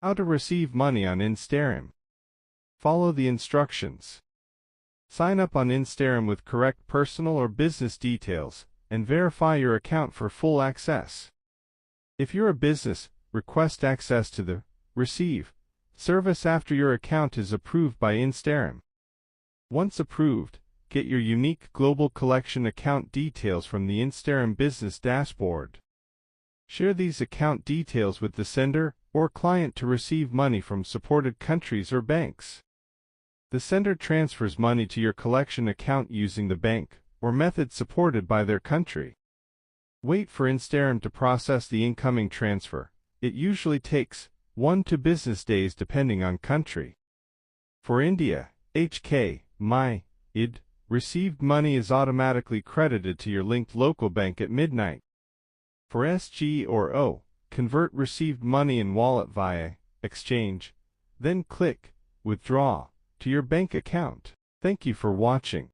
How to receive money on Instarem. Follow the instructions. Sign up on Instarem with correct personal or business details, and verify your account for full access. If you're a business, request access to the Receive service after your account is approved by Instarem. Once approved, get your unique global collection account details from the Instarem business dashboard. Share these account details with the sender or client to receive money from supported countries or banks. The sender transfers money to your collection account using the bank or method supported by their country. Wait for Instarem to process the incoming transfer. It usually takes 1 to 2 business days depending on country. For India, HK, received money is automatically credited to your linked local bank at midnight. For SG or O, convert received money in wallet via exchange, then click Withdraw to your bank account. Thank you for watching.